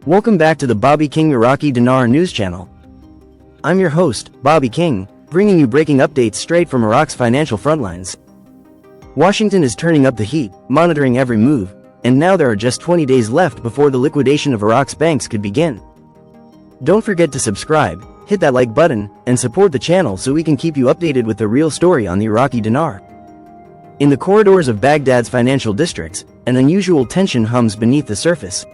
Welcome back to the Bobby King Iraqi Dinar news channel. I'm your host, Bobby King, bringing you breaking updates straight from Iraq's financial frontlines. Washington is turning up the heat, monitoring every move, and now there are just 20 days left before the liquidation of Iraq's banks could begin. Don't forget to subscribe, hit that like button, and support the channel so we can keep you updated with the real story on the Iraqi dinar. In the corridors of Baghdad's financial districts, an unusual tension hums beneath the surface.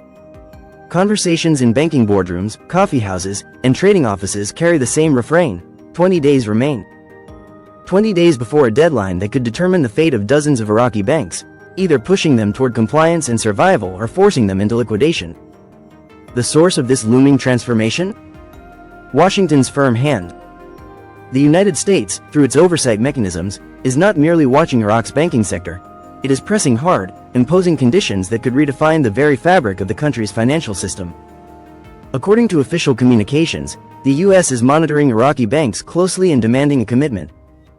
Conversations in banking boardrooms, coffee houses, and trading offices carry the same refrain: 20 days remain. 20 days before a deadline that could determine the fate of dozens of Iraqi banks, either pushing them toward compliance and survival or forcing them into liquidation. The source of this looming transformation? Washington's firm hand. The United States, through its oversight mechanisms, is not merely watching Iraq's banking sector. It is pressing hard, imposing conditions that could redefine the very fabric of the country's financial system. According to official communications, the U.S. is monitoring Iraqi banks closely and demanding a commitment.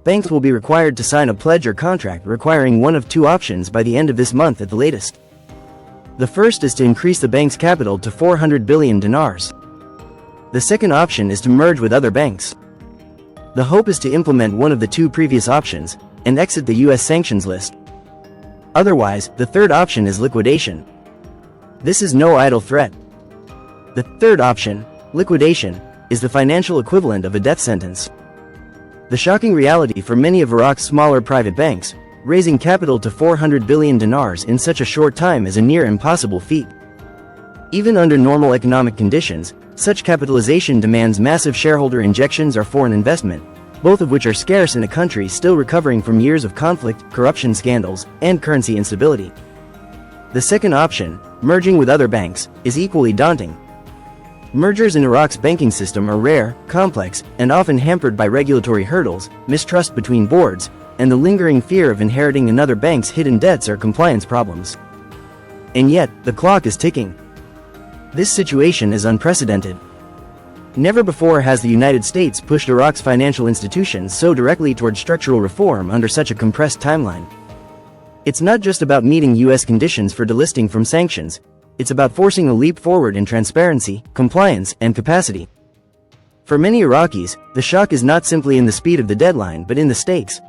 Banks will be required to sign a pledge or contract requiring one of two options by the end of this month at the latest. The first is to increase the bank's capital to 400 billion dinars. The second option is to merge with other banks. The hope is to implement one of the two previous options and exit the U.S. sanctions list. Otherwise, the third option is liquidation. This is no idle threat. The third option, liquidation, is the financial equivalent of a death sentence. The shocking reality for many of Iraq's smaller private banks, raising capital to 400 billion dinars in such a short time is a near impossible feat. Even under normal economic conditions, such capitalization demands massive shareholder injections or foreign investment, both of which are scarce in a country still recovering from years of conflict, corruption scandals, and currency instability. The second option, merging with other banks, is equally daunting. Mergers in Iraq's banking system are rare, complex, and often hampered by regulatory hurdles, mistrust between boards, and the lingering fear of inheriting another bank's hidden debts or compliance problems. And yet, the clock is ticking. This situation is unprecedented. Never before has the United States pushed Iraq's financial institutions so directly toward structural reform under such a compressed timeline. It's not just about meeting U.S. conditions for delisting from sanctions, it's about forcing a leap forward in transparency, compliance, and capacity. For many Iraqis, the shock is not simply in the speed of the deadline but in the stakes.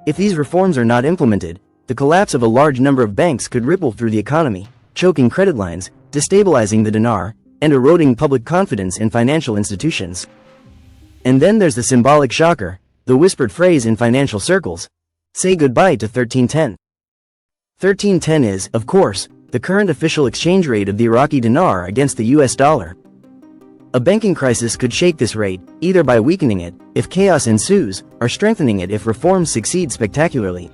If these reforms are not implemented, the collapse of a large number of banks could ripple through the economy, choking credit lines, destabilizing the dinar, and eroding public confidence in financial institutions. And then there's the symbolic shocker, the whispered phrase in financial circles: say goodbye to 1310. 1310 is, of course, the current official exchange rate of the Iraqi dinar against the US dollar. A banking crisis could shake this rate, either by weakening it, if chaos ensues, or strengthening it if reforms succeed spectacularly.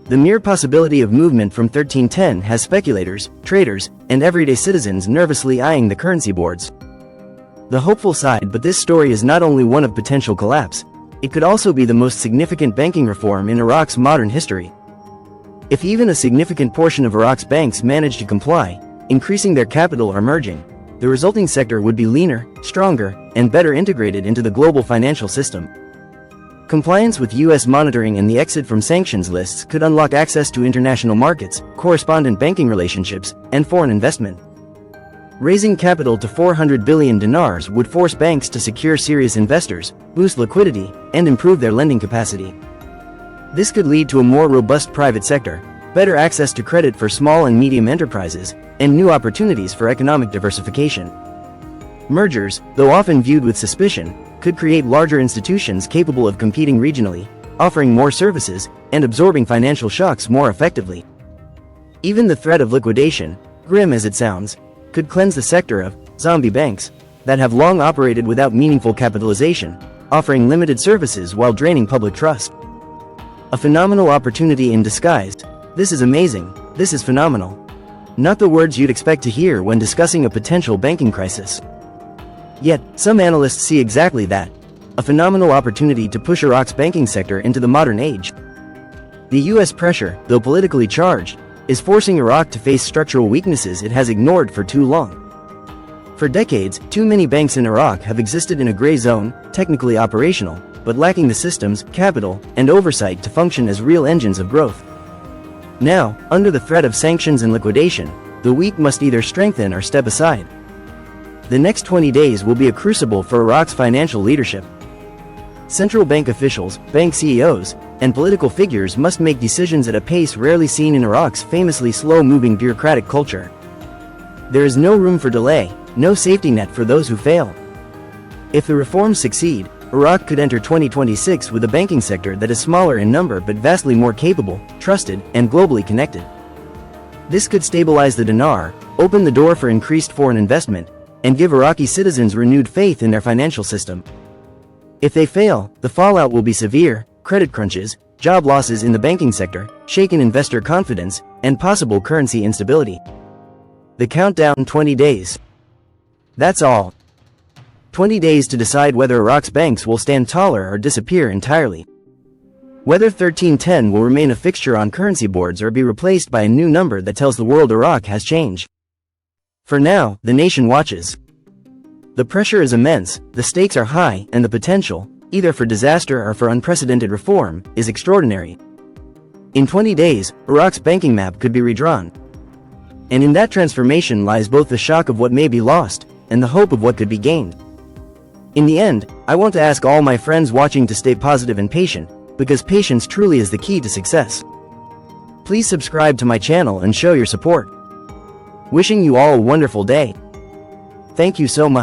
The mere possibility of movement from 1310 has speculators, traders, and everyday citizens nervously eyeing the currency boards. The hopeful side, but this story is not only one of potential collapse, it could also be the most significant banking reform in Iraq's modern history. If even a significant portion of Iraq's banks manage to comply, increasing their capital or merging, the resulting sector would be leaner, stronger, and better integrated into the global financial system. Compliance with U.S. monitoring and the exit from sanctions lists could unlock access to international markets, correspondent banking relationships, and foreign investment. Raising capital to 400 billion dinars would force banks to secure serious investors, boost liquidity, and improve their lending capacity. This could lead to a more robust private sector, better access to credit for small and medium enterprises, and new opportunities for economic diversification. Mergers, though often viewed with suspicion, could create larger institutions capable of competing regionally, offering more services, and absorbing financial shocks more effectively. Even the threat of liquidation, grim as it sounds, could cleanse the sector of zombie banks that have long operated without meaningful capitalization, offering limited services while draining public trust. A phenomenal opportunity in disguise. This is amazing, this is phenomenal. Not the words you'd expect to hear when discussing a potential banking crisis. Yet, some analysts see exactly that: a phenomenal opportunity to push Iraq's banking sector into the modern age. The U.S. pressure, though politically charged, is forcing Iraq to face structural weaknesses it has ignored for too long. For decades, too many banks in Iraq have existed in a gray zone, technically operational, but lacking the systems, capital, and oversight to function as real engines of growth. Now, under the threat of sanctions and liquidation, the weak must either strengthen or step aside. The next 20 days will be a crucible for Iraq's financial leadership. Central bank officials, bank CEOs, and political figures must make decisions at a pace rarely seen in Iraq's famously slow-moving bureaucratic culture. There is no room for delay, no safety net for those who fail. If the reforms succeed, Iraq could enter 2026 with a banking sector that is smaller in number but vastly more capable, trusted, and globally connected. This could stabilize the dinar, open the door for increased foreign investment, and give Iraqi citizens renewed faith in their financial system. If they fail, the fallout will be severe: credit crunches, job losses in the banking sector, shaken investor confidence, and possible currency instability. The countdown: 20 days. That's all. 20 days to decide whether Iraq's banks will stand taller or disappear entirely. Whether 1310 will remain a fixture on currency boards or be replaced by a new number that tells the world Iraq has changed. For now, the nation watches. The pressure is immense, the stakes are high, and the potential, either for disaster or for unprecedented reform, is extraordinary. In 20 days, Iraq's banking map could be redrawn. And in that transformation lies both the shock of what may be lost, and the hope of what could be gained. In the end, I want to ask all my friends watching to stay positive and patient, because patience truly is the key to success. Please subscribe to my channel and show your support. Wishing you all a wonderful day. Thank you so much.